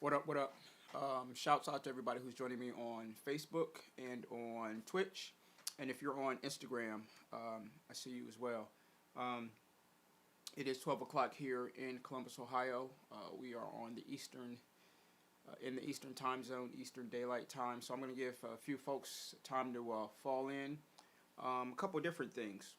What up? What up? Shouts out to everybody who's joining me on Facebook and on Twitch, and if you're on Instagram, I see you as well. Um, it is 12 o'clock here in Columbus, Ohio. We are on the in the Eastern time zone, Eastern Daylight Time. So I'm going to give a few folks time to fall in. A couple different things,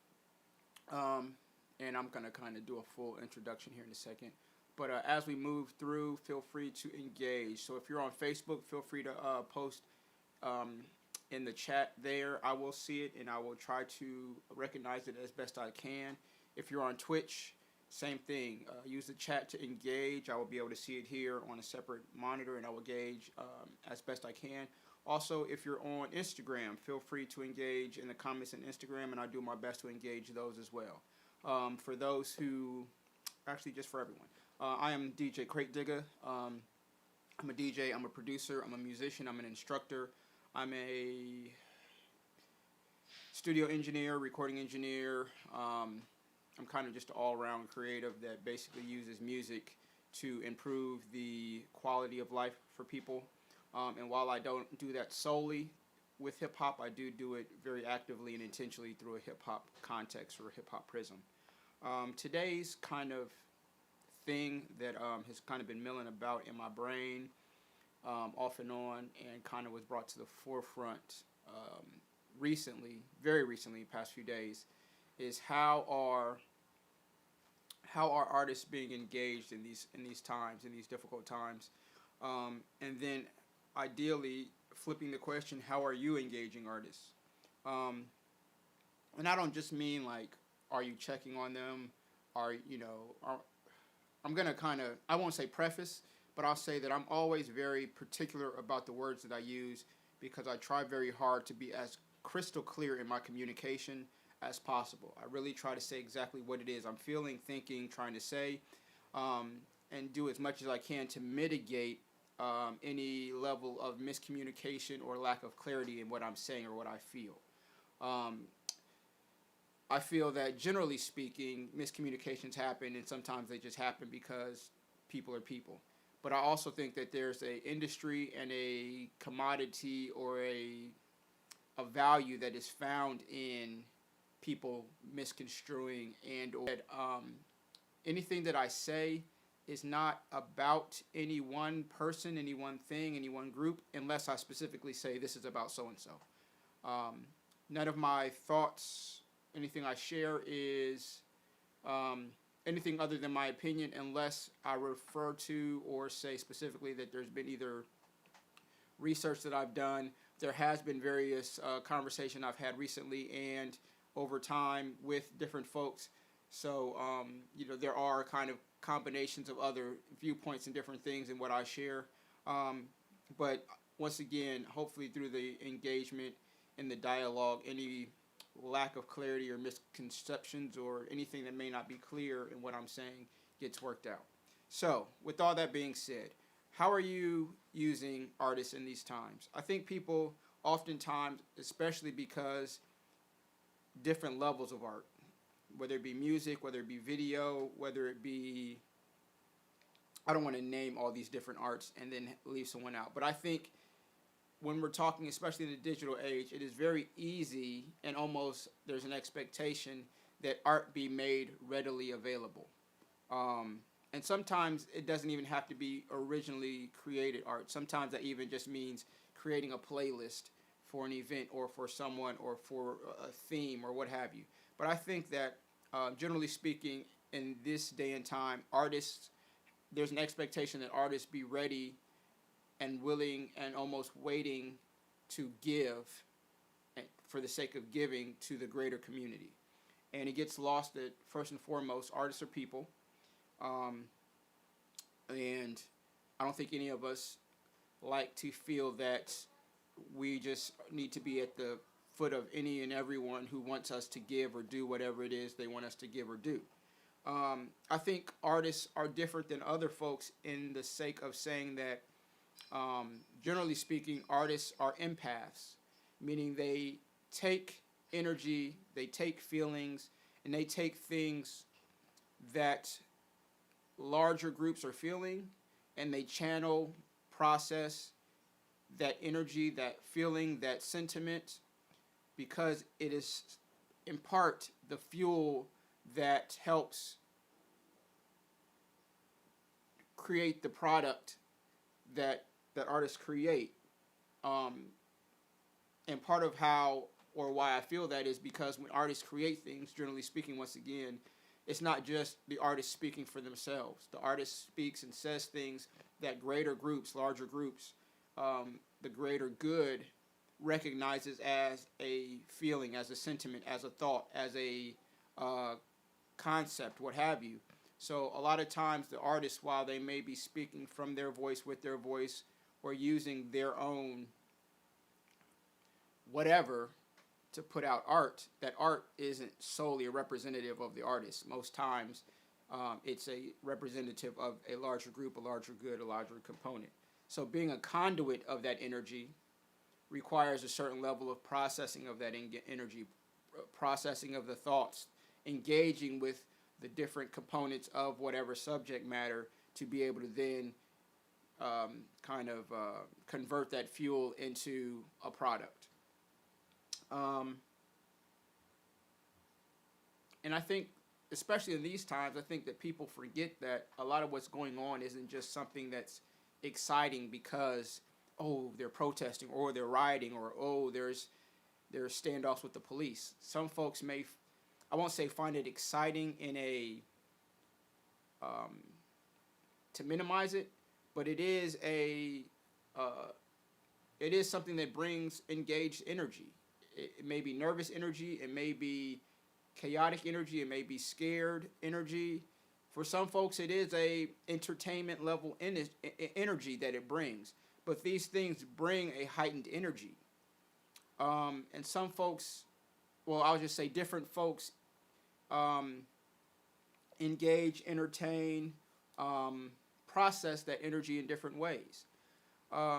um, and I'm going to kind of do a full introduction here in a second. But as we move through, feel free to engage. So if you're on Facebook, feel free to post um, in the chat there. I will see it and I will try to recognize it as best I can. If you're on Twitch, same thing. Use the chat to engage. I will be able to see it here on a separate monitor and I will gauge as best I can. Also, if you're on Instagram, feel free to engage in the comments on Instagram and I'll do my best to engage those as well. For those who, actually just for everyone. I am DJ Crate Digger. I'm a DJ, I'm a producer, I'm a musician, I'm an instructor, I'm a studio engineer, recording engineer. I'm kind of just an all-around creative that basically uses music to improve the quality of life for people. And while I don't do that solely with hip-hop, I do it very actively and intentionally through a hip-hop context or a hip-hop prism. Today's kind of thing that has kind of been milling about in my brain off and on and kind of was brought to the forefront recently, very recently, past few days, is how are artists being engaged in these times, in these difficult times, and then ideally flipping the question, how are you engaging artists? And I don't just mean like, are you checking on them? I'm going to I won't say preface, but I'll say that I'm always very particular about the words that I use because I try very hard to be as crystal clear in my communication as possible. I really try to say exactly what it is I'm feeling, thinking, trying to say, and do as much as I can to mitigate any level of miscommunication or lack of clarity in what I'm saying or what I feel. I feel that generally speaking, miscommunications happen, and sometimes they just happen because people are people. But I also think that there's a industry and a commodity or a value that is found in people misconstruing and or anything that I say is not about any one person, any one thing, any one group, unless I specifically say this is about so and so. None of my thoughts, anything I share is anything other than my opinion unless I refer to or say specifically that there's been either research that I've done. There has been various conversation I've had recently and over time with different folks. So, there are kind of combinations of other viewpoints and different things in what I share. But once again, hopefully through the engagement and the dialogue, any lack of clarity or misconceptions or anything that may not be clear in what I'm saying gets worked out. So, with all that being said, how are you using artists in these times? I think people oftentimes, especially because different levels of art, whether it be music, whether it be video, whether it be, I don't want to name all these different arts and then leave someone out, but I think when we're talking, especially in the digital age, it is very easy and almost there's an expectation that art be made readily available. And sometimes it doesn't even have to be originally created art. Sometimes that even just means creating a playlist for an event or for someone or for a theme or what have you. But I think that generally speaking, in this day and time, there's an expectation that artists be ready and willing and almost waiting to give for the sake of giving to the greater community. And it gets lost that first and foremost, artists are people. And I don't think any of us like to feel that we just need to be at the foot of any and everyone who wants us to give or do whatever it is they want us to give or do. I think artists are different than other folks in the sake of saying that generally speaking, artists are empaths, meaning they take energy, they take feelings, and they take things that larger groups are feeling, and they channel process that energy, that feeling, that sentiment, because it is in part the fuel that helps create the product that artists create. Um, and part of how or why I feel that is because when artists create things, generally speaking, once again, it's not just the artist speaking for themselves. The artist speaks and says things that greater groups, larger groups, the greater good recognizes as a feeling, as a sentiment, as a thought, as a concept, what have you. So a lot of times the artists, while they may be speaking from their voice, with their voice, or using their own whatever to put out art, that art isn't solely a representative of the artist. Most times it's a representative of a larger group, a larger good, a larger component. So being a conduit of that energy requires a certain level of processing of that energy, processing of the thoughts, engaging with the different components of whatever subject matter to be able to then convert that fuel into a product. And I think, especially in these times, I think that people forget that a lot of what's going on isn't just something that's exciting because, oh, they're protesting or they're rioting or, oh, there's standoffs with the police. Some folks may, I won't say find it exciting in a, to minimize it, but it is something that brings engaged energy. It may be nervous energy, it may be chaotic energy, it may be scared energy. For some folks, it is a entertainment level energy that it brings. But these things bring a heightened energy. And some folks, well, I'll just say different folks engage, entertain, process that energy in different ways.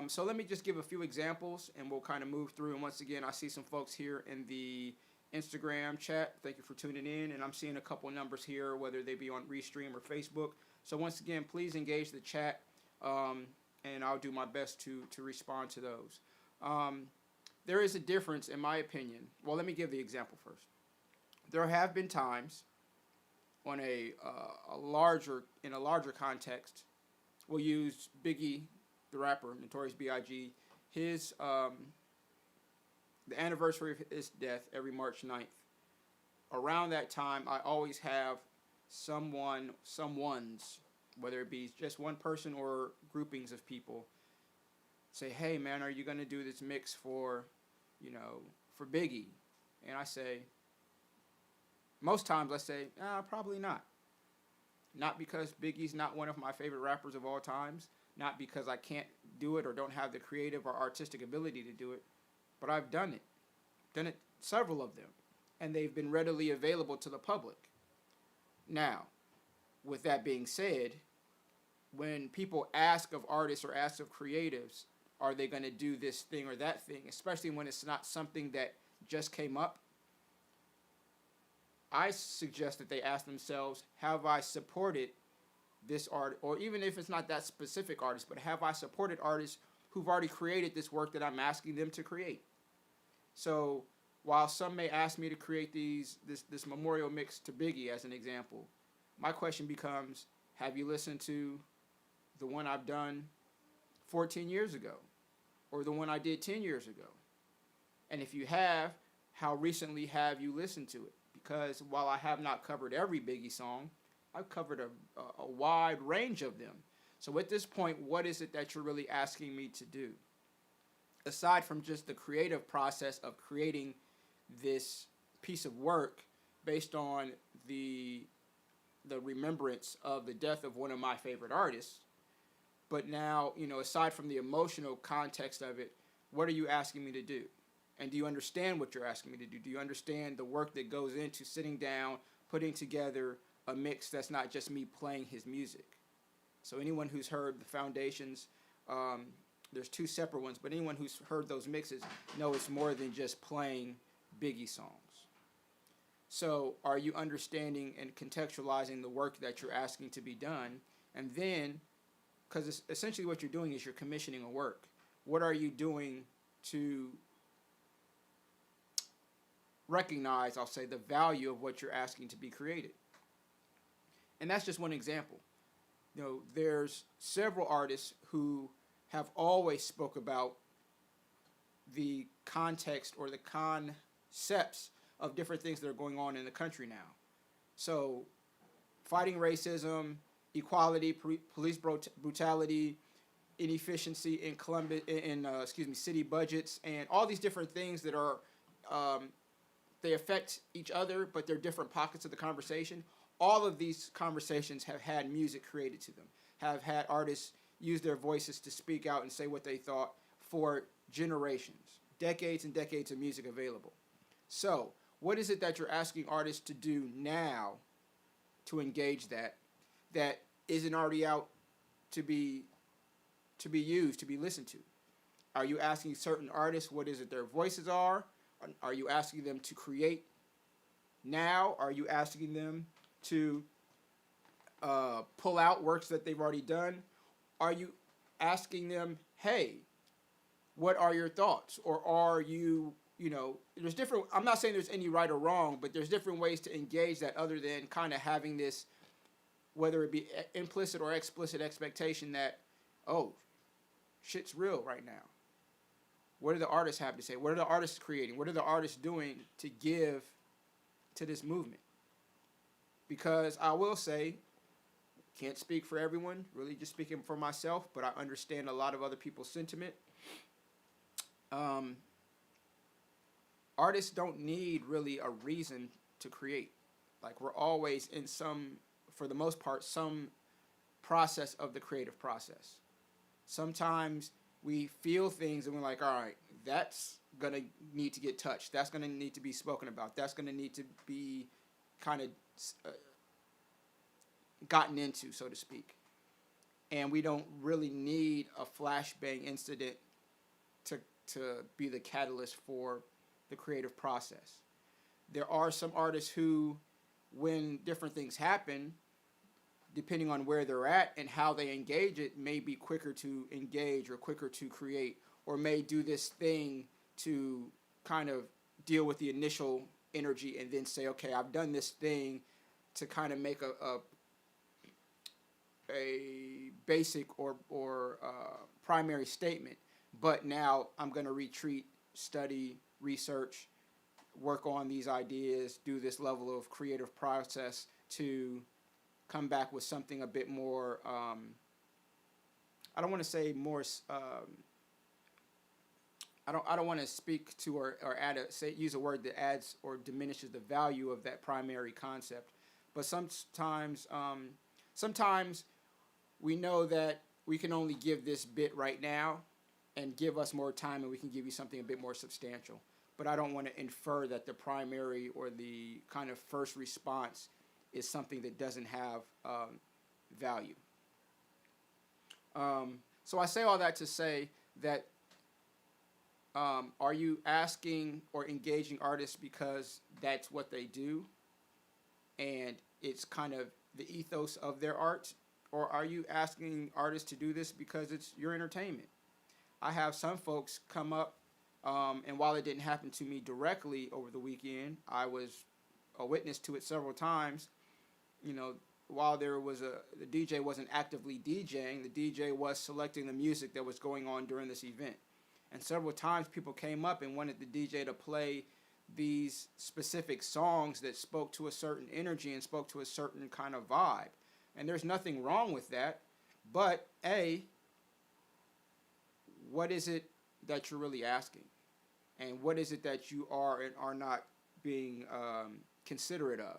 So let me just give a few examples and we'll kind of move through. And once again, I see some folks here in the Instagram chat. Thank you for tuning in. And I'm seeing a couple numbers here, whether they be on Restream or Facebook. So once again, please engage the chat and I'll do my best to respond to those. There is a difference, in my opinion. Well, let me give the example first. There have been times on in a larger context, we'll use Biggie, the rapper, Notorious B.I.G., his, the anniversary of his death every March 9th. Around that time, I always have someone's, whether it be just one person or groupings of people, say, hey, man, are you going to do this mix for Biggie? And I say, most times I say, probably not. Not because Biggie's not one of my favorite rappers of all times, not because I can't do it or don't have the creative or artistic ability to do it, but I've done it, several of them, and they've been readily available to the public. Now, with that being said, when people ask of artists or ask of creatives, are they going to do this thing or that thing, especially when it's not something that just came up, I suggest that they ask themselves, have I supported this art, or even if it's not that specific artist, but have I supported artists who've already created this work that I'm asking them to create? So while some may ask me to create this memorial mix to Biggie as an example, my question becomes, have you listened to the one I've done 14 years ago or the one I did 10 years ago? And if you have, how recently have you listened to it? Because while I have not covered every Biggie song, I've covered a wide range of them. So at this point, what is it that you're really asking me to do? Aside from just the creative process of creating this piece of work based on the remembrance of the death of one of my favorite artists, but now, aside from the emotional context of it, what are you asking me to do? And do you understand what you're asking me to do? Do you understand the work that goes into sitting down, putting together a mix that's not just me playing his music? So anyone who's heard the Foundations, there's two separate ones, but anyone who's heard those mixes know it's more than just playing Biggie songs. So are you understanding and contextualizing the work that you're asking to be done? And then because essentially what you're doing is you're commissioning a work. What are you doing to recognize, I'll say, the value of what you're asking to be created? And that's just one example. There's several artists who have always spoke about the context or the concepts of different things that are going on in the country now. So, fighting racism, equality, police brutality, inefficiency in city budgets, and all these different things that are they affect each other, but they're different pockets of the conversation. All of these conversations have had music created to them, have had artists use their voices to speak out and say what they thought for generations, decades and decades of music available. So, what is it that you're asking artists to do now to engage that isn't already out to be used, to be listened to? Are you asking certain artists what is it their voices are? Are you asking them to create now? Are you asking them to pull out works that they've already done? Are you asking them, hey, what are your thoughts? Or are you, there's different, I'm not saying there's any right or wrong, but there's different ways to engage that other than kind of having this, whether it be implicit or explicit expectation that, oh, shit's real right now. What do the artists have to say? What are the artists creating? What are the artists doing to give to this movement? Because I will say, can't speak for everyone, really just speaking for myself, but I understand a lot of other people's sentiment. Artists don't need really a reason to create. Like, we're always in for the most part, some process of the creative process. Sometimes we feel things and we're like, all right, that's going to need to get touched. That's going to need to be spoken about. That's going to need to be kind of gotten into, so to speak. And we don't really need a flashbang incident to be the catalyst for the creative process. There are some artists who, when different things happen, depending on where they're at and how they engage it, may be quicker to engage or quicker to create, or may do this thing to kind of deal with the initial energy and then say, okay, I've done this thing to kind of make a basic or primary statement, but now I'm going to retreat, study, research, work on these ideas, do this level of creative process to come back with something a bit more, I don't want to say more, I don't want to speak to or add use a word that adds or diminishes the value of that primary concept, but sometimes we know that we can only give this bit right now and give us more time and we can give you something a bit more substantial. But I don't want to infer that the primary or the kind of first response is something that doesn't have value. So I say all that to say that are you asking or engaging artists because that's what they do and it's kind of the ethos of their art? Or are you asking artists to do this because it's your entertainment? I have some folks come up, and while it didn't happen to me directly over the weekend, I was a witness to it several times. While the DJ wasn't actively DJing, the DJ was selecting the music that was going on during this event. And several times people came up and wanted the DJ to play these specific songs that spoke to a certain energy and spoke to a certain kind of vibe. And there's nothing wrong with that, but what is it that you're really asking? And what is it that you are and are not being considerate of?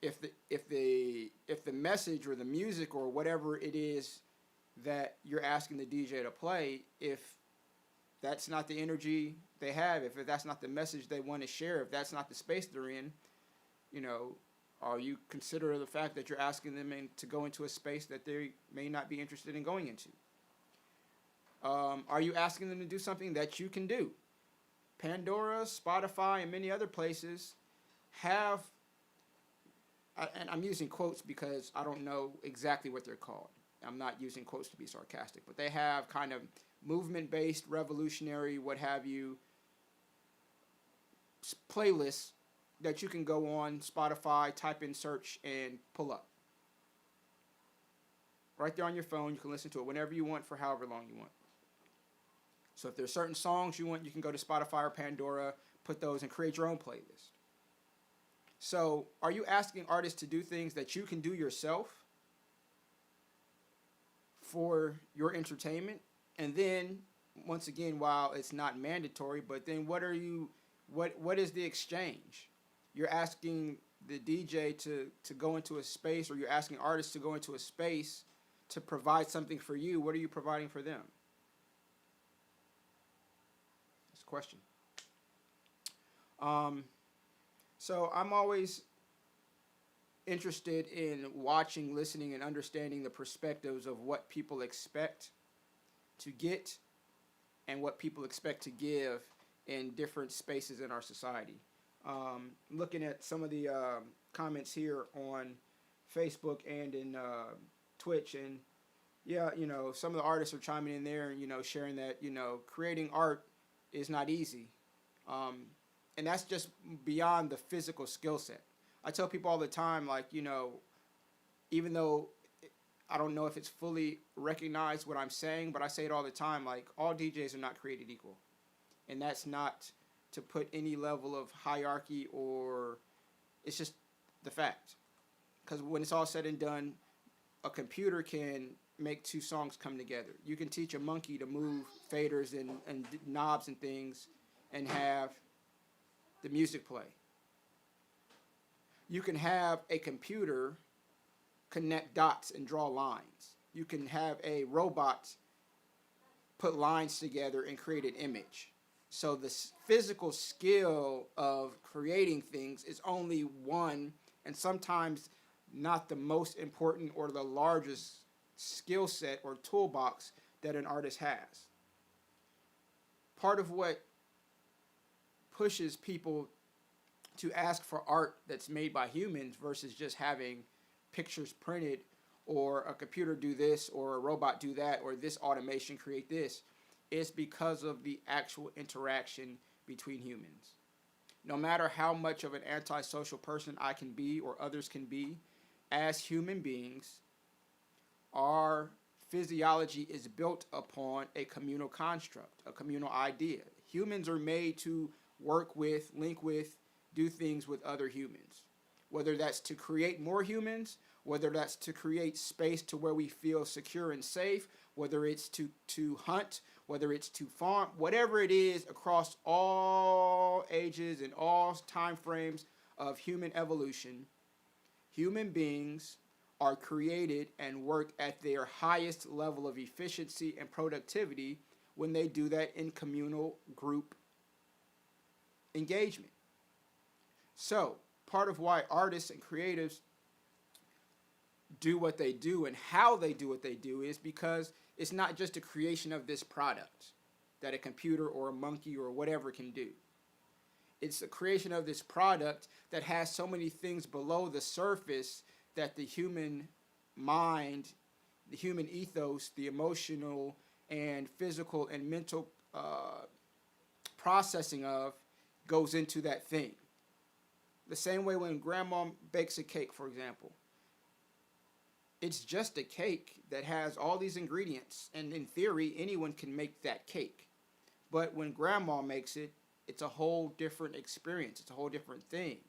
If the message or the music or whatever it is that you're asking the DJ to play, if that's not the energy they have, if that's not the message they want to share, if that's not the space they're in, are you considerate of the fact that you're asking them to go into a space that they may not be interested in going into? Are you asking them to do something that you can do? Pandora, Spotify, and many other places have, and I'm using quotes because I don't know exactly what they're called, I'm not using quotes to be sarcastic, but they have kind of movement-based, revolutionary, what have you, playlists that you can go on Spotify, type in search, and pull up. Right there on your phone, you can listen to it whenever you want for however long you want. So if there's certain songs you want, you can go to Spotify or Pandora, put those, and create your own playlist. So are you asking artists to do things that you can do yourself for your entertainment? And then, once again, while it's not mandatory, but then what is the exchange? You're asking the DJ to go into a space, or you're asking artists to go into a space to provide something for you. What are you providing for them? That's a question. So I'm always interested in watching, listening, and understanding the perspectives of what people expect to get and what people expect to give in different spaces in our society. Looking at some of the comments here on Facebook and in Twitch, and yeah, some of the artists are chiming in there and sharing that creating art is not easy, and that's just beyond the physical skill set. I tell people all the time, like, even though I don't know if it's fully recognized what I'm saying, but I say it all the time, like, all DJs are not created equal, and that's not to put any level of hierarchy, or it's just the fact. Because when it's all said and done, a computer can make two songs come together. You can teach a monkey to move faders and knobs and things and have the music play. You can have a computer connect dots and draw lines. You can have a robot put lines together and create an image. So the physical skill of creating things is only one, and sometimes not the most important or the largest skill set or toolbox that an artist has. Part of what pushes people to ask for art that's made by humans versus just having pictures printed, or a computer do this, or a robot do that, or this automation create this, is because of the actual interaction between humans. No matter how much of an antisocial person I can be or others can be, as human beings, our physiology is built upon a communal construct, a communal idea. Humans are made to work with, link with, do things with other humans. Whether that's to create more humans, whether that's to create space to where we feel secure and safe, whether it's to hunt, whether it's to farm, whatever it is, across all ages and all time frames of human evolution, human beings are created and work at their highest level of efficiency and productivity when they do that in communal group engagement. So, part of why artists and creatives do what they do and how they do what they do is because it's not just a creation of this product that a computer or a monkey or whatever can do. It's the creation of this product that has so many things below the surface that the human mind, the human ethos, the emotional and physical and mental processing of goes into that thing. The same way when grandma bakes a cake, for example. It's just a cake that has all these ingredients, and in theory, anyone can make that cake. But when grandma makes it, it's a whole different experience. It's a whole different thing.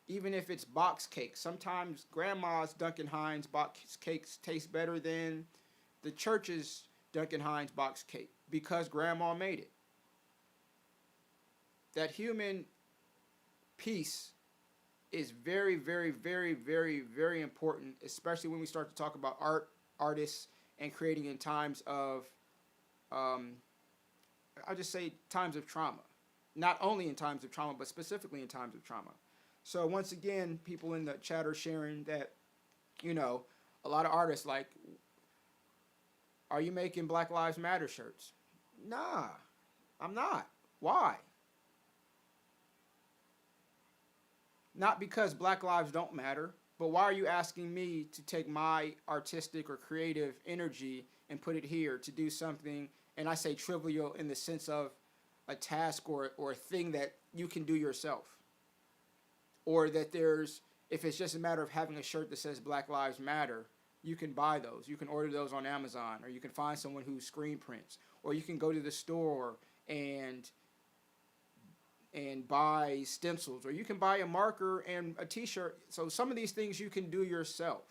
Even if it's box cake, sometimes grandma's Duncan Hines box cakes taste better than the church's Duncan Hines box cake because grandma made it. That human piece is very, very, very, very, very important, especially when we start to talk about art, artists, and creating in times of, I'll just say times of trauma. Not only in times of trauma, but specifically in times of trauma. So once again, people in the chat are sharing that, a lot of artists like, are you making Black Lives Matter shirts? Nah, I'm not. Why? Not because Black lives don't matter, But why are you asking me to take my artistic or creative energy and put it here to do something? And I say trivial in the sense of a task or a thing that you can do yourself. Or that if it's just a matter of having a shirt that says Black Lives Matter, you can buy those. You can order those on Amazon, or you can find someone who screen prints, or you can go to the store and buy stencils, or you can buy a marker and a t-shirt. So some of these things you can do yourself.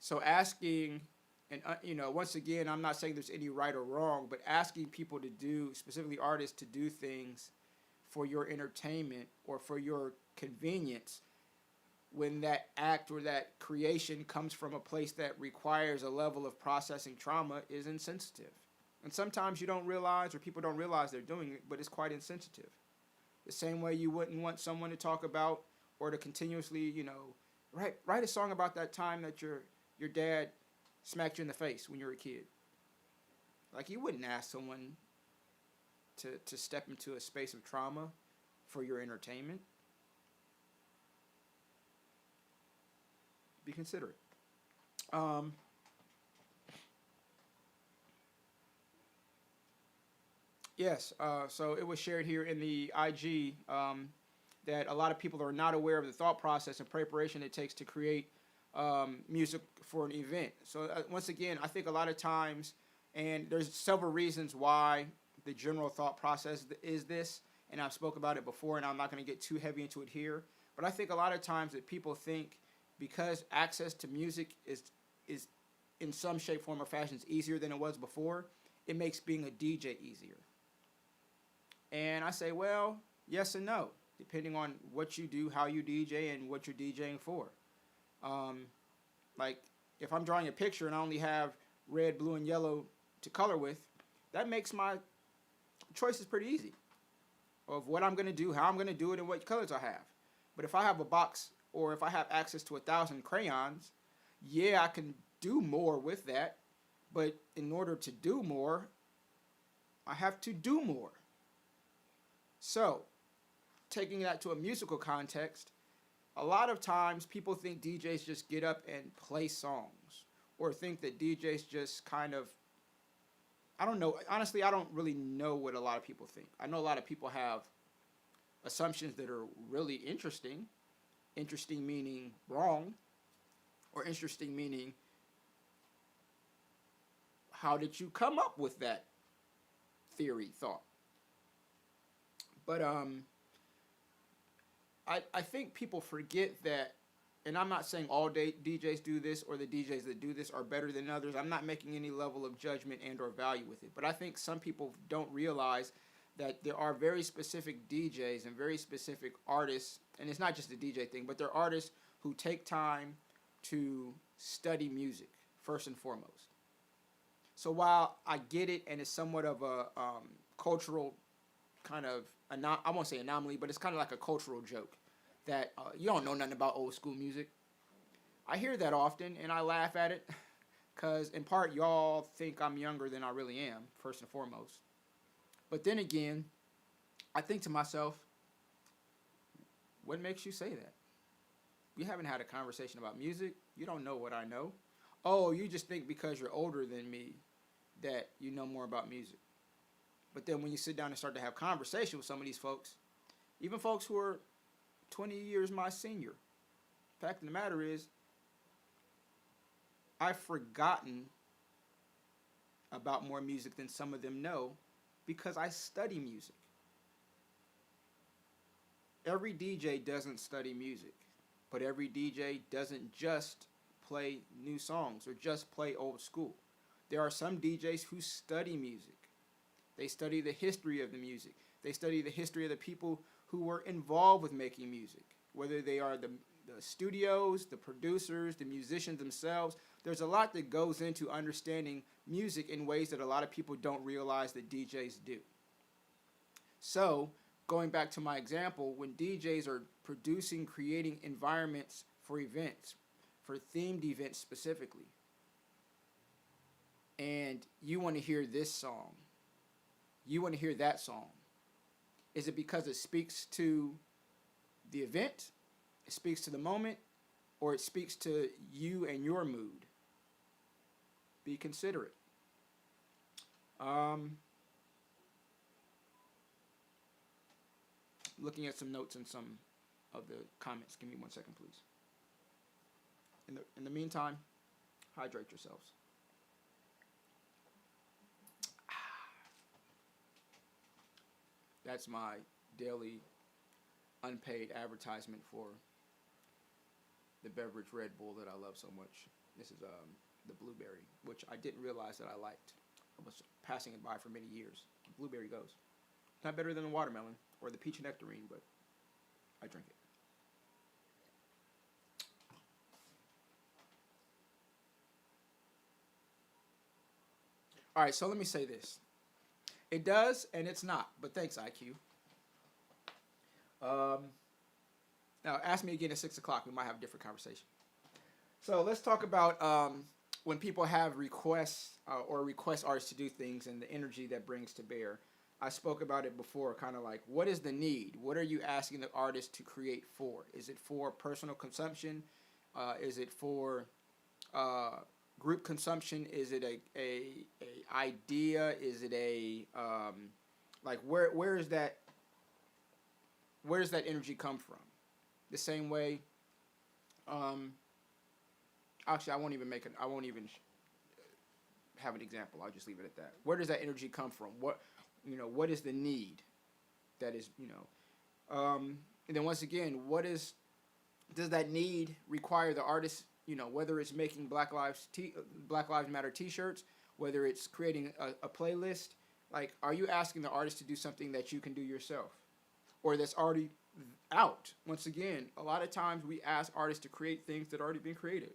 So asking, and once again, I'm not saying there's any right or wrong, but asking people to do, specifically artists, to do things for your entertainment or for your convenience, when that act or that creation comes from a place that requires a level of processing trauma, is insensitive. And sometimes you don't realize, or people don't realize they're doing it, but it's quite insensitive. The same way you wouldn't want someone to talk about or to continuously, write a song about that time that your dad smacked you in the face when you were a kid. Like, you wouldn't ask someone to step into a space of trauma for your entertainment. Be considerate. Yes, so it was shared here in the IG that a lot of people are not aware of the thought process and preparation it takes to create music for an event. So once again, I think a lot of times, and there's several reasons why the general thought process is this, and I've spoke about it before, and I'm not going to get too heavy into it here, but I think a lot of times that people think because access to music is in some shape, form, or fashion is easier than it was before, it makes being a DJ easier. And I say, well, yes and no, depending on what you do, how you DJ, and what you're DJing for. Like, if I'm drawing a picture and I only have red, blue, and yellow to color with, that makes my choices pretty easy of what I'm going to do, how I'm going to do it, and what colors I have. But if I have a box, or if I have access to 1,000 crayons, yeah, I can do more with that. But in order to do more, I have to do more. So, taking that to a musical context, a lot of times people think DJs just get up and play songs, or think that DJs just kind of, I don't know. Honestly, I don't really know what a lot of people think. I know a lot of people have assumptions that are really interesting. Interesting meaning wrong, or interesting meaning how did you come up with that theory, thought? But I think people forget that, and I'm not saying all DJs do this, or the DJs that do this are better than others. I'm not making any level of judgment and or value with it. But I think some people don't realize that there are very specific DJs and very specific artists, and it's not just a DJ thing, but they're artists who take time to study music, first and foremost. So while I get it, and it's somewhat of a cultural kind of, I won't say anomaly, but it's kind of like a cultural joke, that you don't know nothing about old school music. I hear that often, and I laugh at it, because in part, y'all think I'm younger than I really am, first and foremost. But then again, I think to myself, what makes you say that? We haven't had a conversation about music. You don't know what I know. Oh, you just think because you're older than me that you know more about music. But then when you sit down and start to have conversation with some of these folks, even folks who are 20 years my senior, fact of the matter is, I've forgotten about more music than some of them know, because I study music. Every DJ doesn't study music, but every DJ doesn't just play new songs or just play old school. There are some DJs who study music. They study the history of the music. They study the history of the people who were involved with making music, whether they are the studios, the producers, the musicians themselves. There's a lot that goes into understanding music in ways that a lot of people don't realize that DJs do. So, going back to my example, when DJs are producing, creating environments for events, for themed events specifically, and you want to hear this song, you want to hear that song, is it because it speaks to the event, it speaks to the moment, or it speaks to you and your mood. Be considerate. Looking at some notes and some of the comments. Give me 1 second, please. In the meantime, hydrate yourselves. That's my daily unpaid advertisement for the beverage Red Bull that I love so much. This is the blueberry, which I didn't realize that I liked. I was passing it by for many years. Blueberry goes. Not better than the watermelon or the peach nectarine, but I drink it. All right, so let me say this. It does and it's not, but thanks, IQ. Now, ask me again at 6 o'clock. We might have a different conversation. So let's talk about when people have requests or request artists to do things and the energy that brings to bear. I spoke about it before, kind of like, what is the need? What are you asking the artist to create for? Is it for personal consumption? Is it for group consumption? Is it a idea? Is it a like where is that? Where does that energy come from? The same way. Actually, I won't even have an example. I'll just leave it at that. Where does that energy come from? What is the need? That is, and then once again, does that need require the artist? Whether it's making Black Lives Matter T-shirts, whether it's creating a playlist, like, are you asking the artist to do something that you can do yourself, or that's already out? Once again, a lot of times we ask artists to create things that already been created.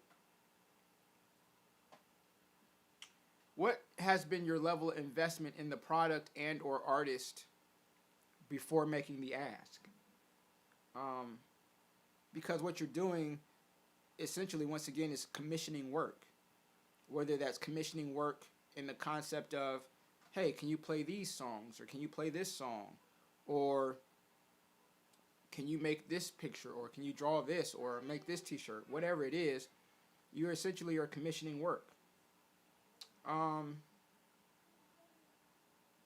What has been your level of investment in the product and or artist before making the ask? Because what you're doing, essentially, once again, is commissioning work. Whether that's commissioning work in the concept of, hey, can you play these songs? Or can you play this song? Or can you make this picture? Or can you draw this? Or make this t-shirt? Whatever it is, you essentially are commissioning work.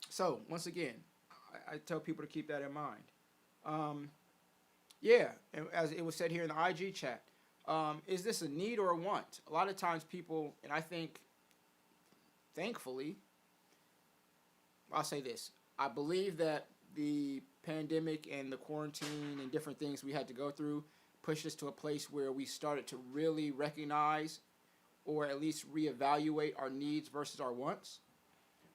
So, once again, I tell people to keep that in mind. Yeah, as it was said here in the IG chat, is this a need or a want? A lot of times people, and I think, thankfully, I'll say this. I believe that the pandemic and the quarantine and different things we had to go through pushed us to a place where we started to really recognize or at least reevaluate our needs versus our wants.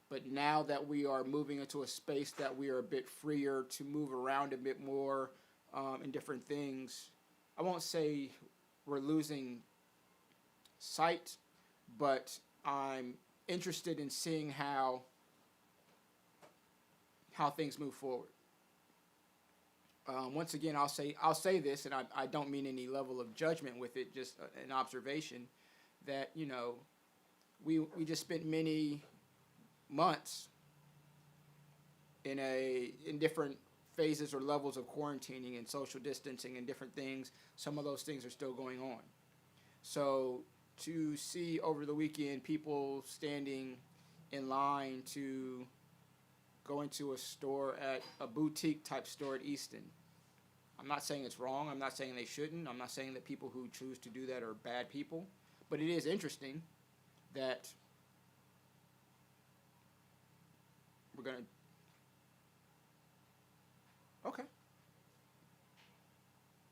But now that we are moving into a space that we are a bit freer to move around a bit more in different things, I won't say we're losing sight, but I'm interested in seeing how things move forward. Once again, I'll say this, and I don't mean any level of judgment with it, just an observation that, we just spent many months in different phases or levels of quarantining and social distancing and different things. Some of those things are still going on. So to see over the weekend people standing in line to go into a store, at a boutique type store at Easton, I'm not saying it's wrong. I'm not saying they shouldn't. I'm not saying that people who choose to do that are bad people. But it is interesting that we're going to... Okay.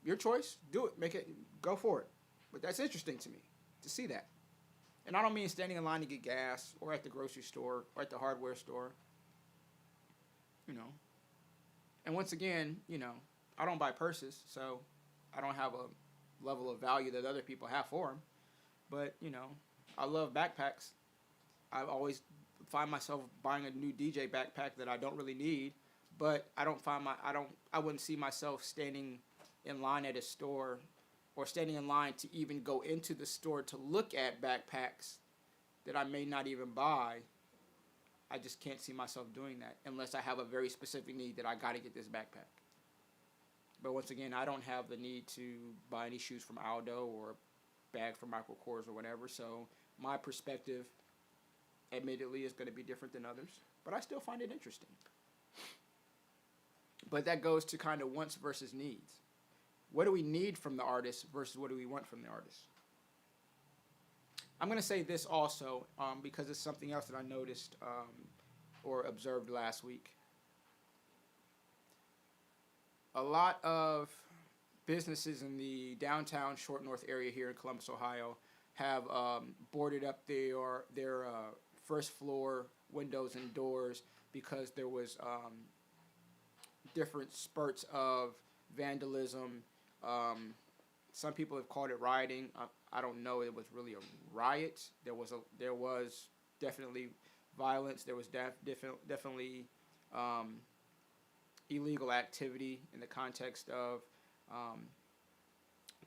Your choice. Do it. Make it. Go for it. But that's interesting to me to see that. And I don't mean standing in line to get gas or at the grocery store or at the hardware store. And once again, I don't buy purses, so I don't have a level of value that other people have for them. But, I love backpacks. I always find myself buying a new DJ backpack that I don't really need, but I wouldn't see myself standing in line at a store or standing in line to even go into the store to look at backpacks that I may not even buy. I just can't see myself doing that unless I have a very specific need that I got to get this backpack. But once again, I don't have the need to buy any shoes from Aldo or bag from Michael Kors or whatever. So my perspective, admittedly, is going to be different than others. But I still find it interesting. But that goes to kind of wants versus needs. What do we need from the artist versus what do we want from the artist? I'm going to say this also because it's something else that I noticed or observed last week. A lot of businesses in the downtown Short North area here in Columbus, Ohio, have boarded up their first floor windows and doors because there was different spurts of vandalism. Some people have called it rioting. I don't know. It was really a riot. There was definitely violence. There was definitely illegal activity in the context of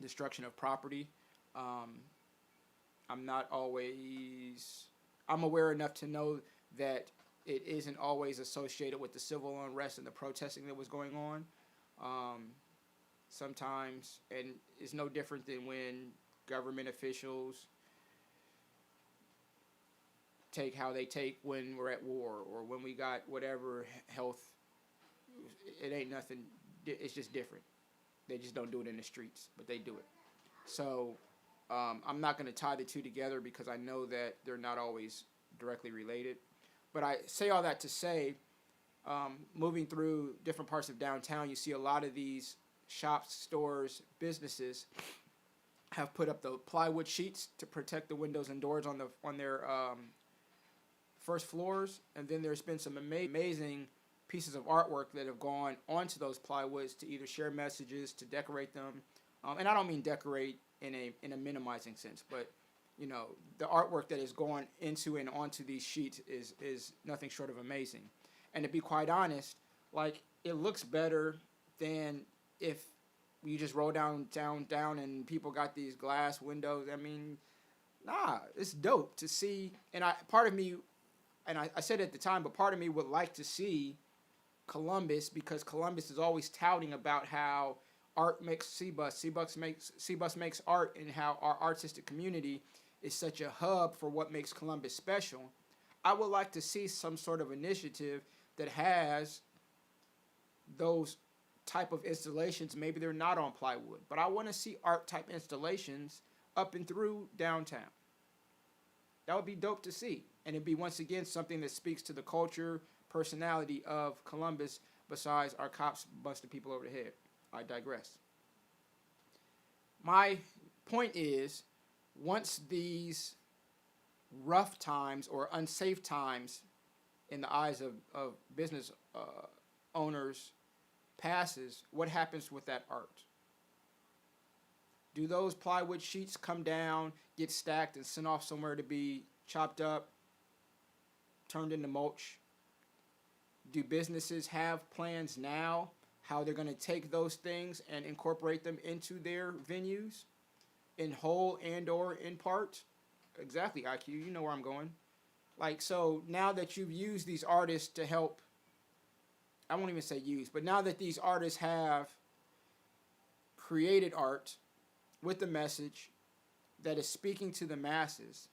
destruction of property. I'm aware enough to know that it isn't always associated with the civil unrest and the protesting that was going on. Sometimes, and it's no different than when government officials take how they take when we're at war or when we got whatever health. It ain't nothing. It's just different. They just don't do it in the streets, but they do it. So I'm not going to tie the two together because I know that they're not always directly related. But I say all that to say, moving through different parts of downtown, you see a lot of these shops, stores, businesses have put up the plywood sheets to protect the windows and doors on their first floors. And then there's been some amazing pieces of artwork that have gone onto those plywoods to either share messages, to decorate them. And I don't mean decorate in a minimizing sense, but you know, the artwork that is going into and onto these sheets is nothing short of amazing. And to be quite honest, like, it looks better than if you just roll down and people got these glass windows. I mean, nah, it's dope to see. And I said at the time, but part of me would like to see Columbus, because Columbus is always touting about how art makes C-Bus makes art, and how our artistic community is such a hub for what makes Columbus special. I would like to see some sort of initiative that has those type of installations. Maybe they're not on plywood, but I want to see art type installations up and through downtown. That would be dope to see. And it'd be, once again, something that speaks to the culture, personality of Columbus, besides our cops busting people over the head. I digress. My point is, once these rough times or unsafe times in the eyes of business owners passes, what happens with that art? Do those plywood sheets come down, get stacked, and sent off somewhere to be chopped up, turned into mulch? Do businesses have plans now how they're going to take those things and incorporate them into their venues in whole and or in part? Exactly, IQ. You know where I'm going. Like, so now that you've used these artists to help, I won't even say use, but now that these artists have created art with the message that is speaking to the masses,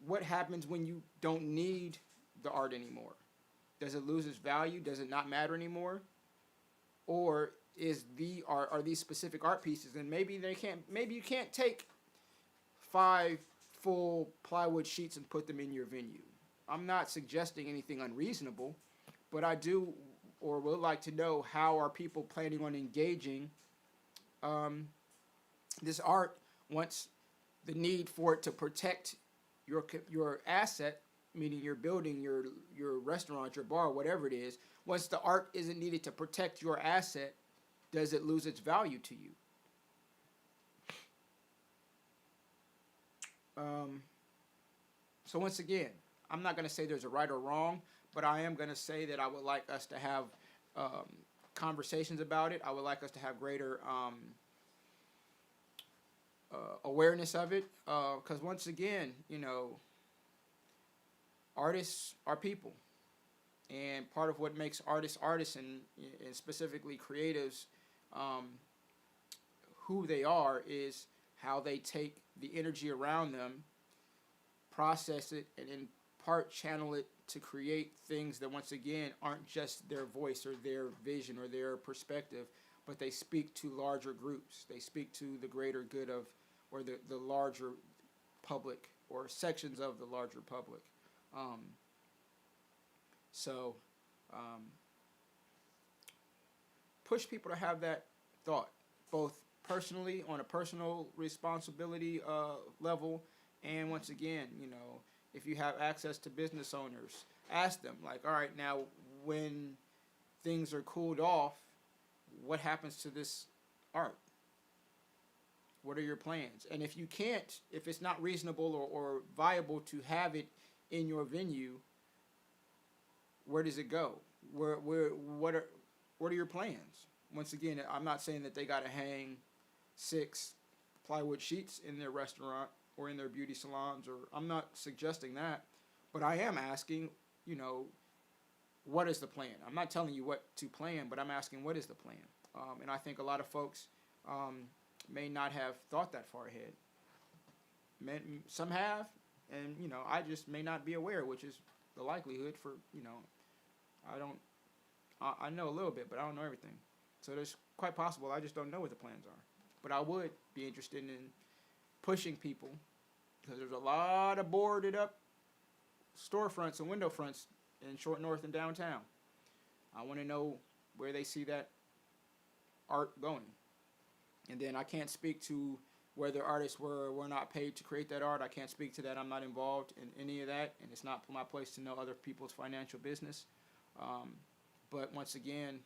what happens when you don't need the art anymore? Does it lose its value? Does it not matter anymore? Or are these specific art pieces, and maybe you can't take 5 full plywood sheets and put them in your venue. I'm not suggesting anything unreasonable, but I do or would like to know, how are people planning on engaging this art once the need for it to protect your asset, meaning your building, your restaurant, your bar, whatever it is, once the art isn't needed to protect your asset, does it lose its value to you? So once again, I'm not going to say there's a right or wrong, but I am going to say that I would like us to have conversations about it. I would like us to have greater awareness of it, because once again, you know, artists are people. And part of what makes artists and specifically creatives um, who they are is how they take the energy around them, process it, and in part channel it to create things that once again aren't just their voice or their vision or their perspective, but they speak to larger groups. They speak to the greater good of, or the larger public or sections of the larger public. Um, so um, push people to have that thought, both personally on a personal responsibility level, and once again, if you have access to business owners, ask them like, all right, now when things are cooled off, what happens to this art? What are your plans? And if you can't, if it's not reasonable or viable to have it in your venue, where does it go? What are your plans? Once again, I'm not saying that they got to hang 6 plywood sheets in their restaurant or in their beauty salons, or I'm not suggesting that, but I am asking, what is the plan? I'm not telling you what to plan, but I'm asking what is the plan? And I think a lot of folks may not have thought that far ahead. Some have, and I just may not be aware, which is the likelihood for I don't. I know a little bit, but I don't know everything. So it's quite possible I just don't know what the plans are. But I would be interested in pushing people, because there's a lot of boarded up storefronts and window fronts in Short North and downtown. I want to know where they see that art going. And then I can't speak to whether artists were not paid to create that art. I can't speak to that. I'm not involved in any of that, and it's not my place to know other people's financial business. But once again,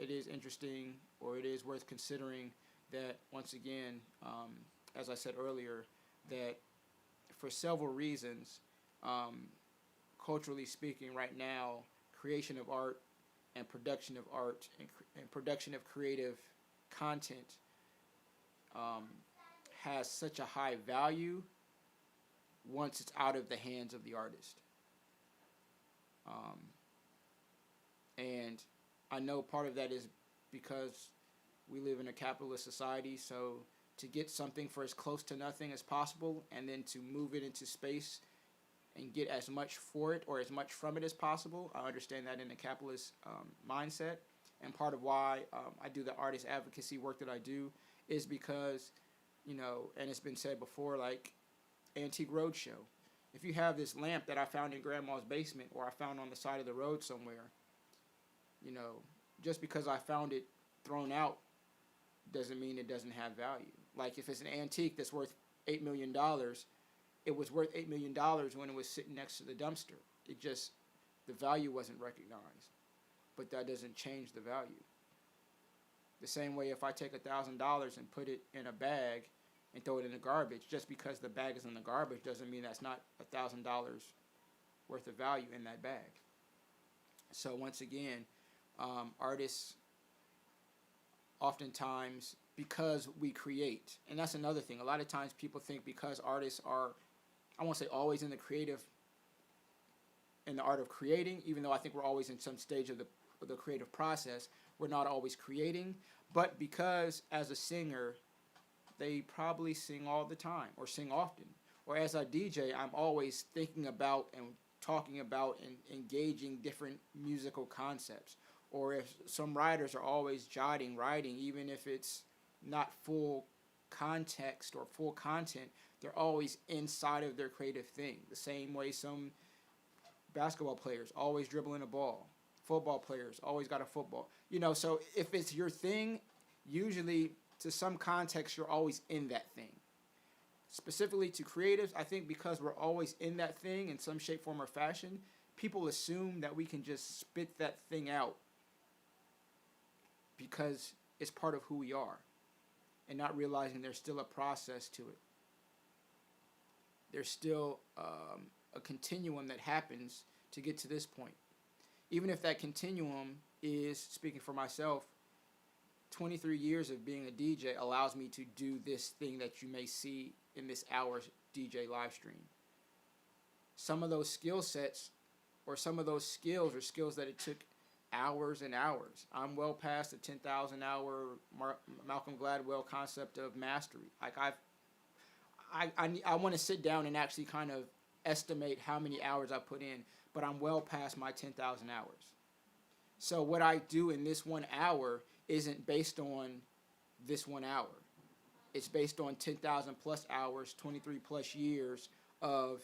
it is interesting, or it is worth considering that, once again, as I said earlier, that for several reasons, culturally speaking, right now, creation of art and production of art and production of creative content has such a high value once it's out of the hands of the artist. And I know part of that is because we live in a capitalist society, so to get something for as close to nothing as possible and then to move it into space and get as much for it or as much from it as possible, I understand that in a capitalist mindset. And part of why I do the artist advocacy work that I do is because, and it's been said before, like Antique Roadshow. If you have this lamp that I found in Grandma's basement or I found on the side of the road somewhere, just because I found it thrown out doesn't mean it doesn't have value. Like if it's an antique that's worth $8 million, it was worth $8 million when it was sitting next to the dumpster. The value wasn't recognized. But that doesn't change the value. The same way if I take $1,000 and put it in a bag and throw it in the garbage, just because the bag is in the garbage doesn't mean that's not $1,000 worth of value in that bag. So once again, artists oftentimes, because we create, and that's another thing, a lot of times people think because artists are, I won't say always in the art of creating, even though I think we're always in some stage of the creative process, we're not always creating, but because as a singer, they probably sing all the time or sing often. Or as a DJ, I'm always thinking about and talking about and engaging different musical concepts. Or if some writers are always writing, even if it's not full context or full content, they're always inside of their creative thing. The same way some basketball players always dribbling a ball. Football players always got a football. So if it's your thing, usually to some context, you're always in that thing. Specifically to creatives, I think because we're always in that thing in some shape, form, or fashion, people assume that we can just spit that thing out because it's part of who we are, and not realizing there's still a process to it. There's still a continuum that happens to get to this point. Even if that continuum is, speaking for myself, 23 years of being a DJ allows me to do this thing that you may see in this hour's DJ live stream. Some of those skill sets or some of those skills are skills that it took hours and hours. I'm well past the 10,000 hour Malcolm Gladwell concept of mastery. Like I want to sit down and actually kind of estimate how many hours I put in, but I'm well past my 10,000 hours. So what I do in this 1 hour isn't based on this 1 hour. It's based on 10,000 plus hours, 23 plus years of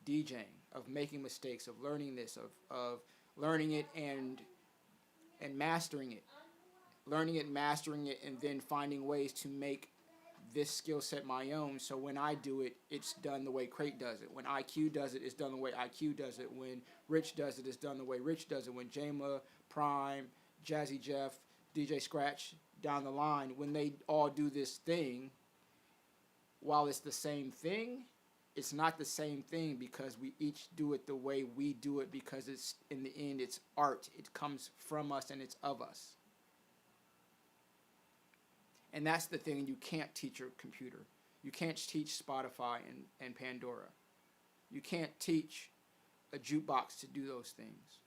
DJing, of making mistakes, of learning this, of learning it and mastering it. Learning it, mastering it, and then finding ways to make this skill set my own. So when I do it, it's done the way Crate does it. When IQ does it, it's done the way IQ does it. When Rich does it, it's done the way Rich does it. When Jama, Prime, Jazzy Jeff, DJ Scratch, down the line, when they all do this thing, while it's the same thing, it's not the same thing because we each do it the way we do it, because it's, in the end, it's art. It comes from us and it's of us. And that's the thing you can't teach your computer. You can't teach Spotify and Pandora. You can't teach a jukebox to do those things.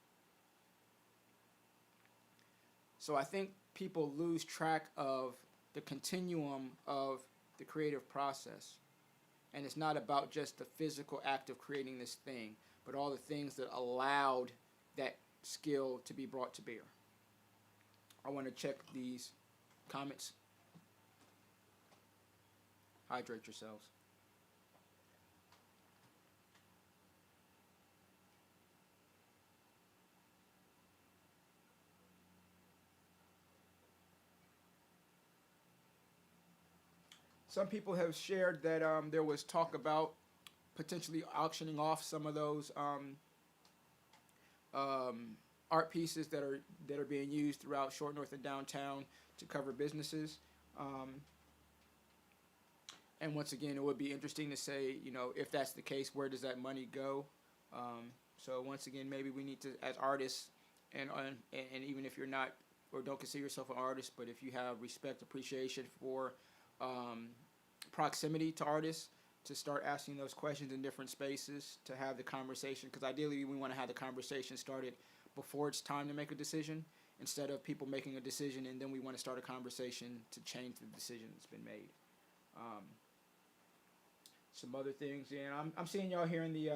So I think people lose track of the continuum of the creative process. And it's not about just the physical act of creating this thing, but all the things that allowed that skill to be brought to bear. I want to check these comments. Hydrate yourselves. Some people have shared that there was talk about potentially auctioning off some of those art pieces that are being used throughout Short North and downtown to cover businesses. And once again, it would be interesting to say, if that's the case, where does that money go? So once again, maybe we need to, as artists, and even if you're not or don't consider yourself an artist, but if you have respect, appreciation for proximity to artists, to start asking those questions in different spaces, to have the conversation, because ideally we want to have the conversation started before it's time to make a decision, instead of people making a decision and then we want to start a conversation to change the decision that's been made. Some other things, I'm seeing y'all here in the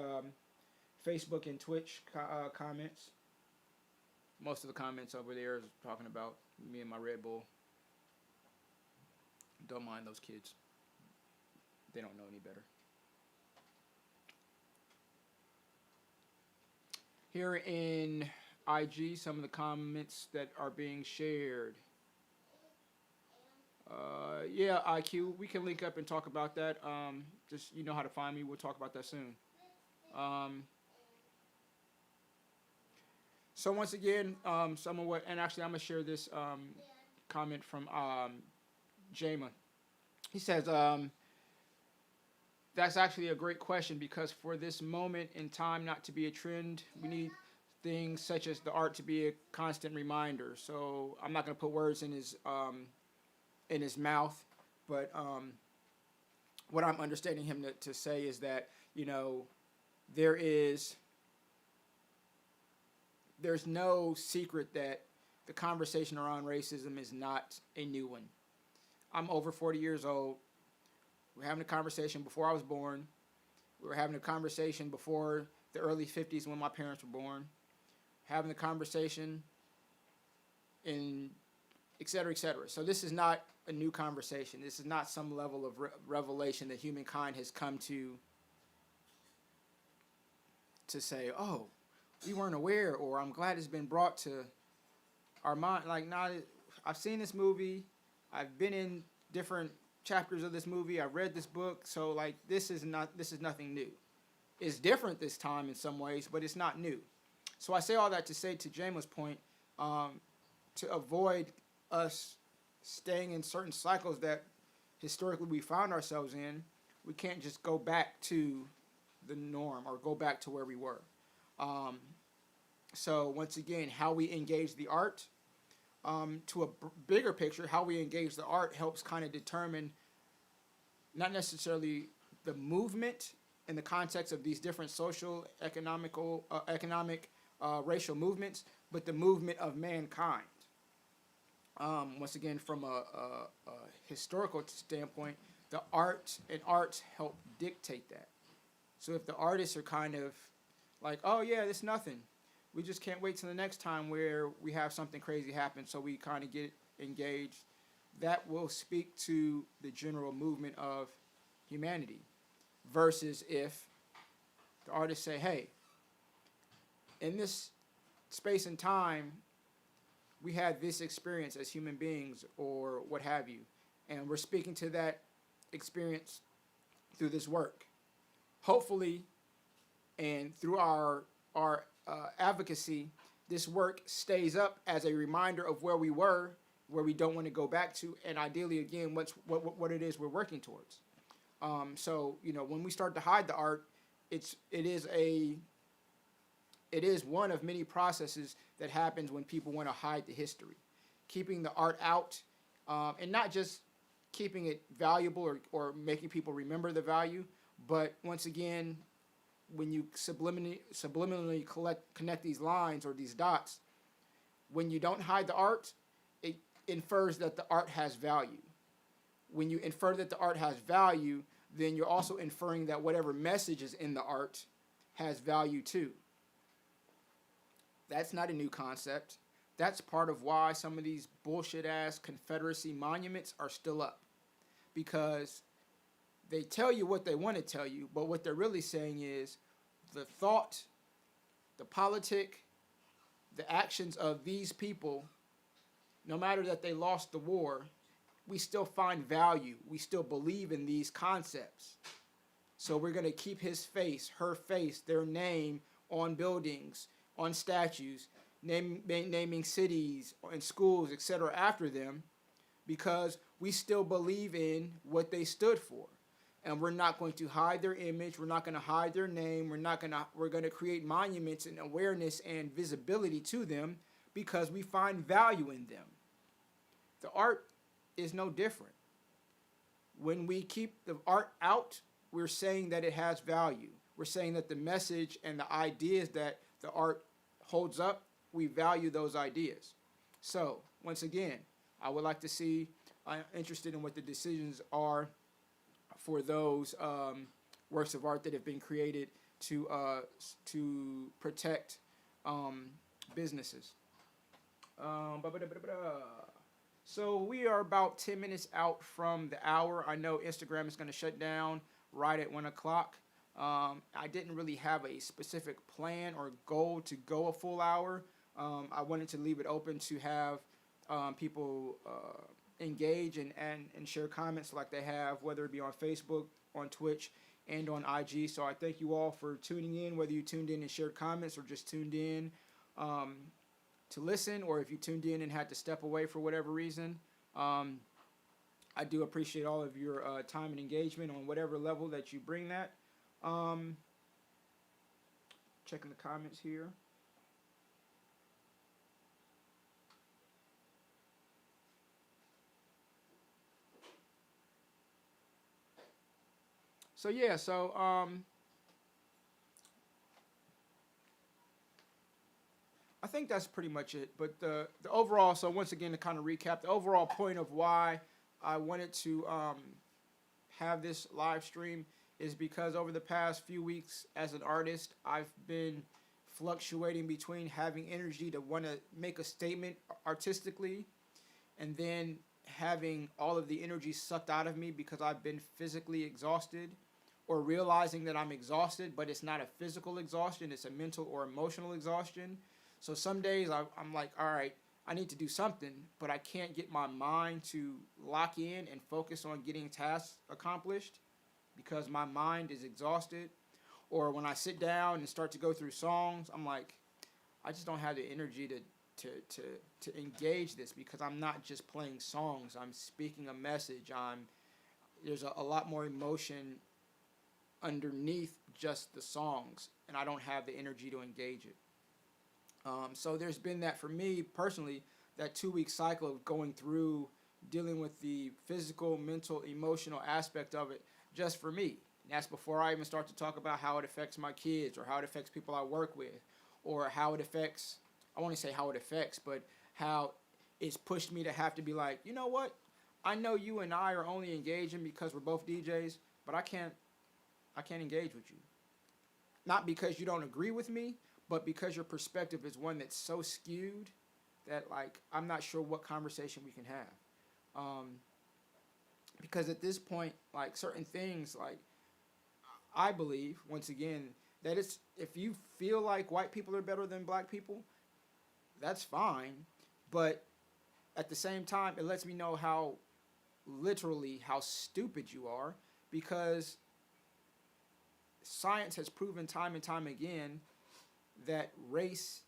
Facebook and Twitch comments. Most of the comments over there is talking about me and my Red Bull. Don't mind those kids. They don't know any better. Here in IG, some of the comments that are being shared. Yeah, IQ, we can link up and talk about that. Just, you know how to find me. We'll talk about that soon. So once again, some of what, and actually I'm going to share this comment from Jama. He says, that's actually a great question, because for this moment in time not to be a trend, we need things such as the art to be a constant reminder. So I'm not going to put words in his mouth, but what I'm understanding him to say is that, there's no secret that the conversation around racism is not a new one. I'm over 40 years old. We're having a conversation before I was born. We were having a conversation before the early 50s when my parents were born. Having a conversation in et cetera, et cetera. So this is not a new conversation. This is not some level of revelation that humankind has come to say, oh, we weren't aware, or I'm glad it's been brought to our mind. Like, not, I've seen this movie. I've been in different chapters of this movie. I've read this book. So, like, this is nothing new. It's different this time in some ways, but it's not new. So I say all that to say, to Jama's point, to avoid us staying in certain cycles that historically we found ourselves in, we can't just go back to the norm or go back to where we were. So once again, how we engage the art, to a bigger picture, how we engage the art helps kind of determine not necessarily the movement in the context of these different social, economic, racial movements, but the movement of mankind. Once again, from a historical standpoint, the art and arts help dictate that. So if the artists are kind of like, oh yeah, it's nothing, we just can't wait till the next time where we have something crazy happen, so we kind of get engaged, that will speak to the general movement of humanity. Versus if the artists say, hey, in this space and time, we had this experience as human beings or what have you, and we're speaking to that experience through this work. Hopefully, and through our advocacy, this work stays up as a reminder of where we were, where we don't want to go back to, and ideally, again, what it is we're working towards. So when we start to hide the art, it is one of many processes that happens when people want to hide the history, keeping the art out, and not just keeping it valuable or making people remember the value, but once again, when you subliminally connect these lines or these dots, when you don't hide the art, it infers that the art has value. When you infer that the art has value, then you're also inferring that whatever message is in the art has value too. That's not a new concept. That's part of why some of these bullshit-ass Confederacy monuments are still up. Because they tell you what they want to tell you, but what they're really saying is the thought, the politic, the actions of these people, no matter that they lost the war, we still find value. We still believe in these concepts. So we're going to keep his face, her face, their name on buildings, on statues, naming cities and schools, etc. after them, because we still believe in what they stood for. And we're not going to hide their image. We're not going to hide their name. We're going to create monuments and awareness and visibility to them because we find value in them. The art is no different. When we keep the art out, we're saying that it has value. We're saying that the message and the ideas that the art holds up, we value those ideas. So, once again, I would like to see, I'm interested in what the decisions are for those works of art that have been created to protect businesses. So we are about 10 minutes out from the hour. I know Instagram is going to shut down right at 1 o'clock. I didn't really have a specific plan or goal to go a full hour. I wanted to leave it open to have people engage and share comments like they have, whether it be on Facebook, on Twitch, and on IG. So I thank you all for tuning in, whether you tuned in and shared comments or just tuned in to listen, or if you tuned in and had to step away for whatever reason. I do appreciate all of your time and engagement on whatever level that you bring that. Checking the comments here. So yeah, I think that's pretty much it. But the overall, so once again, to kind of recap, the overall point of why I wanted to have this live stream is because over the past few weeks as an artist, I've been fluctuating between having energy to want to make a statement artistically and then having all of the energy sucked out of me because I've been physically exhausted, or realizing that I'm exhausted, but it's not a physical exhaustion, it's a mental or emotional exhaustion. So some days I'm like, all right, I need to do something, but I can't get my mind to lock in and focus on getting tasks accomplished because my mind is exhausted. Or when I sit down and start to go through songs, I'm like, I just don't have the energy to engage this because I'm not just playing songs. I'm speaking a message. There's a lot more emotion underneath just the songs, and I don't have the energy to engage it. So there's been that for me personally, that 2-week cycle of going through dealing with the physical, mental, emotional aspect of it just for me. And that's before I even start to talk about how it affects my kids or how it affects people I work with or how it affects, I want to say how it affects, but how it's pushed me to have to be like, you know what? I know you and I are only engaging because we're both DJs, but I can't engage with you. Not because you don't agree with me, but because your perspective is one that's so skewed that like I'm not sure what conversation we can have. Um, because at this point, like certain things, like I believe once again that it's if you feel like white people are better than black people, that's fine. But at the same time, it lets me know how literally how stupid you are because science has proven time and time again that race,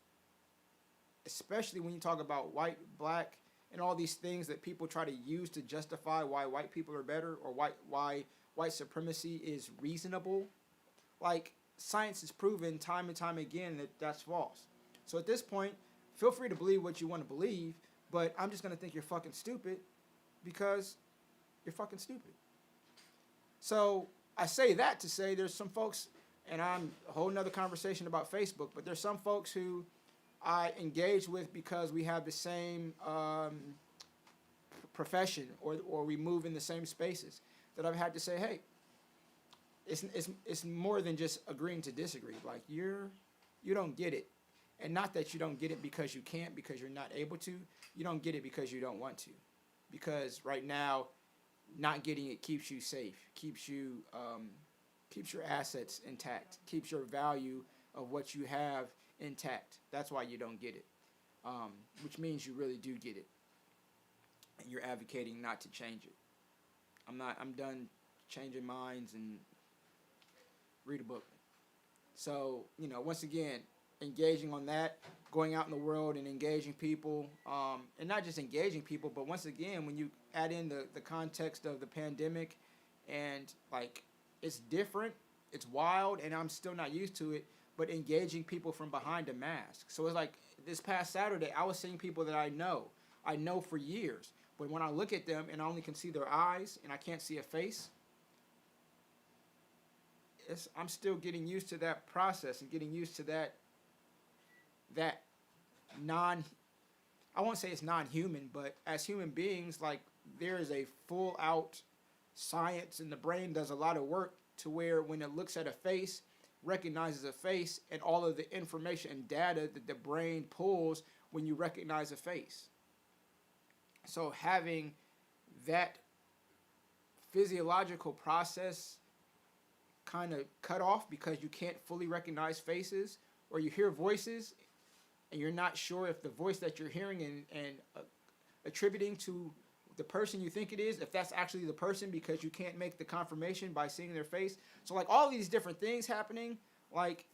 especially when you talk about white, black, and all these things that people try to use to justify why white people are better or why white supremacy is reasonable, like science has proven time and time again that that's false. So at this point, feel free to believe what you want to believe, but I'm just gonna think you're fucking stupid because you're fucking stupid. So I say that to say there's some folks, and I'm a whole nother conversation about Facebook, but there's some folks who I engage with because we have the same profession or we move in the same spaces that I've had to say, hey, it's more than just agreeing to disagree. Like you don't get it. And not that you don't get it because you can't, because you're not able to. You don't get it because you don't want to. Because right now, not getting it keeps you safe, keeps your assets intact, keeps your value of what you have intact. That's why you don't get it, which means you really do get it, and you're advocating not to change it. I'm done changing minds and read a book. So once again, engaging on that, going out in the world and engaging people, and not just engaging people, but once again, when you add in the context of the pandemic, and like it's different, it's wild, and I'm still not used to it, but engaging people from behind a mask. So it's like this past Saturday, I was seeing people that I know for years, but when I look at them and I only can see their eyes and I can't see a face, I'm still getting used to that process and getting used to that non, I won't say it's non-human, but as human beings, like there is a full out science and the brain does a lot of work to where when it looks at a face, recognizes a face and all of the information and data that the brain pulls when you recognize a face. So having that physiological process kind of cut off because you can't fully recognize faces or you hear voices and you're not sure if the voice that you're hearing and attributing to the person you think it is, if that's actually the person because you can't make the confirmation by seeing their face. So like all these different things happening, like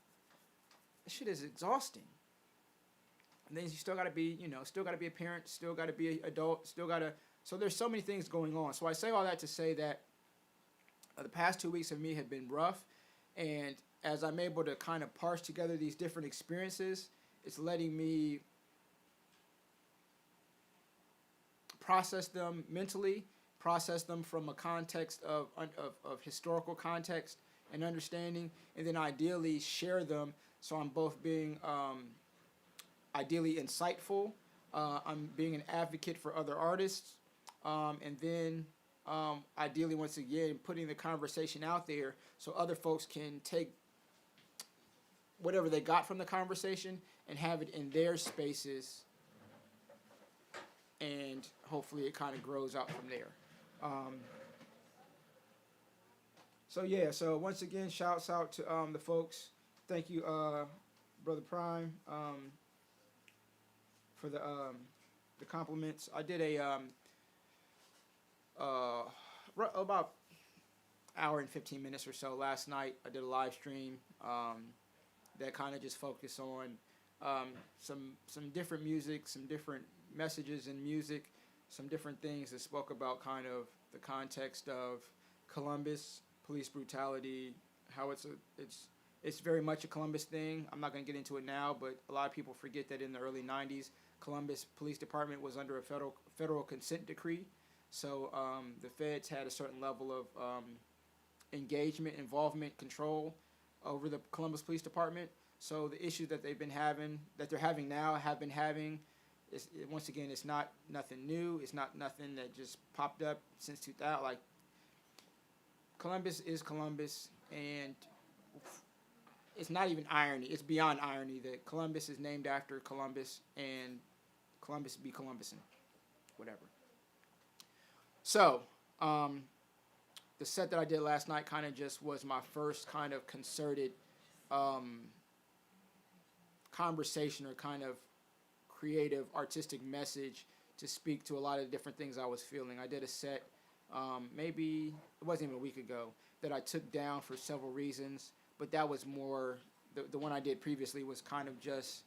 this shit is exhausting. And then you still gotta be, still gotta be a parent, still gotta be an adult, so there's so many things going on. So I say all that to say that the past 2 weeks of me have been rough, and as I'm able to kind of parse together these different experiences, it's letting me process them mentally, process them from a context of historical context and understanding, and then ideally share them so I'm both being ideally insightful, I'm being an advocate for other artists, and then ideally, once again, putting the conversation out there so other folks can take whatever they got from the conversation and have it in their spaces, and hopefully it kind of grows out from there. So once again, shouts out to the folks. Thank you, Brother Prime, for the compliments. I did a about hour and 15 minutes or so last night. I did a live stream that kind of just focused on some different music, some different messages in music, some different things that spoke about kind of the context of Columbus, police brutality, how it's very much a Columbus thing. I'm not going to get into it now, but a lot of people forget that in the early 90s, Columbus Police Department was under a federal consent decree. So the feds had a certain level of engagement, involvement, control over the Columbus Police Department. So the issues that they're having now, have been having, once again, it's not nothing new. It's not nothing that just popped up since 2000. Like, Columbus is Columbus, and it's not even irony. It's beyond irony that Columbus is named after Columbus, and Columbus be Columbusan, whatever. So, the set that I did last night kind of just was my first kind of concerted conversation, or kind of creative, artistic message to speak to a lot of different things I was feeling. I did a set, maybe, it wasn't even a week ago, that I took down for several reasons, but that was more, the one I did previously was kind of just,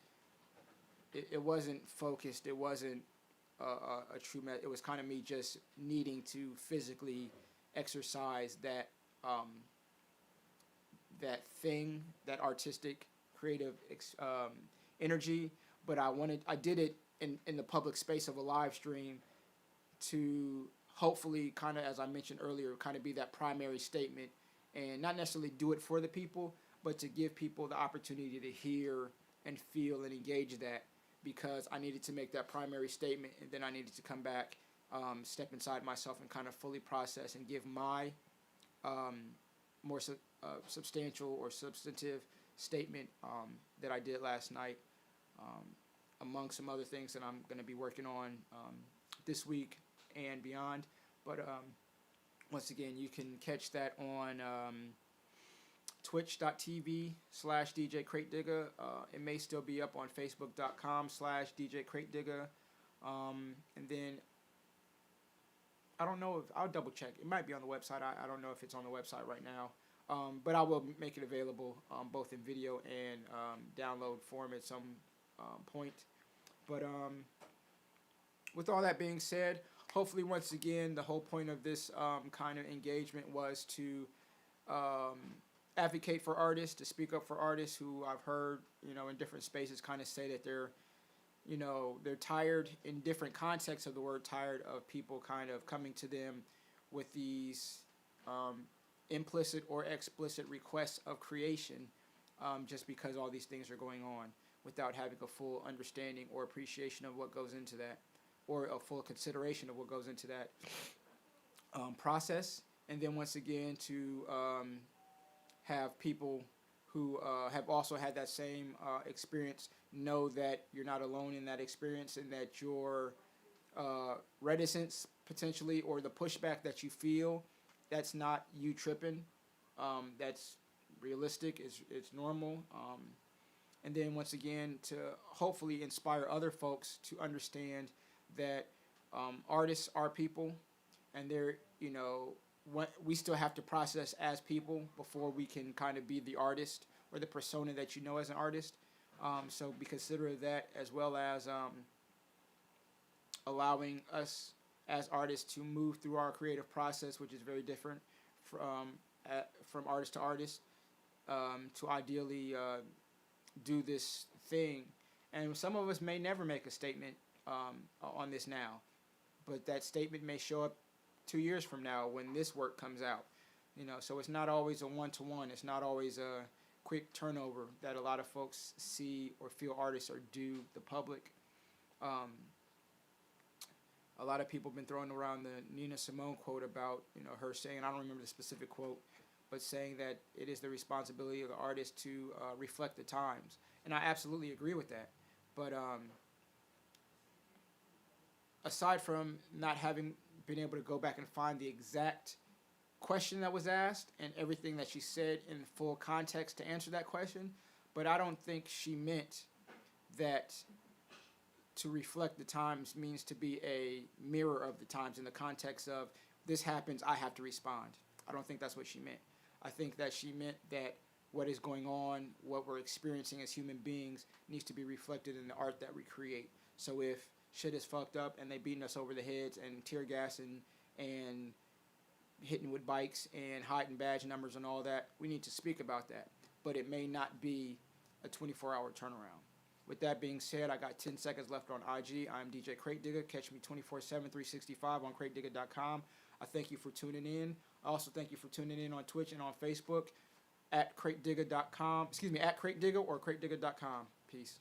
it wasn't focused, it wasn't a true message. It was kind of me just needing to physically exercise that that thing, that artistic, creative energy. But I did it in the public space of a live stream to hopefully, kind of, as I mentioned earlier, kind of be that primary statement, and not necessarily do it for the people, but to give people the opportunity to hear and feel and engage that, because I needed to make that primary statement, and then I needed to come back, step inside myself, and kind of fully process and give my more substantial or substantive statement that I did last night, among some other things that I'm going to be working on this week and beyond. But once again, you can catch that on twitch.tv/DJ Crate Digger. It may still be up on facebook.com/DJ Crate Digger. And then I don't know if, I'll double check. It might be on the website. I don't know if it's on the website right now. But I will make it available both in video and download form at some point. But with all that being said, hopefully, once again, the whole point of this kind of engagement was to advocate for artists, to speak up for artists who I've heard, in different spaces kind of say that they're tired, in different contexts of the word tired, of people kind of coming to them with these implicit or explicit requests of creation, just because all these things are going on, without having a full understanding or appreciation of what goes into that, or a full consideration of what goes into that process. And then once again, to have people who have also had that same experience know that you're not alone in that experience, and that your reticence potentially, or the pushback that you feel, that's not you tripping. That's realistic. It's normal. And then once again, to hopefully inspire other folks to understand that artists are people, and they're, we still have to process as people before we can kind of be the artist or the persona that you know as an artist. So be considerate of that, as well as allowing us as artists to move through our creative process, which is very different from artist to artist, to ideally do this thing. And some of us may never make a statement on this now, but that statement may show up 2 years from now when this work comes out. So it's not always a one-to-one. It's not always a quick turnover that a lot of folks see or feel artists are due the public. A lot of people have been throwing around the Nina Simone quote about, her saying, I don't remember the specific quote, but saying that it is the responsibility of the artist to reflect the times. And I absolutely agree with that. But aside from not having been able to go back and find the exact question that was asked and everything that she said in full context to answer that question, but I don't think she meant that to reflect the times means to be a mirror of the times, in the context of, this happens, I have to respond. I don't think that's what she meant. I think that she meant that what is going on, what we're experiencing as human beings, needs to be reflected in the art that we create. So if shit is fucked up and they beating us over the heads and tear gas and hitting with bikes and hiding badge numbers and all that, we need to speak about that. But it may not be a 24-hour turnaround. With that being said, I got 10 seconds left on IG. I'm DJ Crate Digger. Catch me 24/7, 365 on cratedigger.com. I thank you for tuning in. I also thank you for tuning in on Twitch and on Facebook at cratedigger.com. Excuse me, at cratedigger or cratedigger.com. Peace.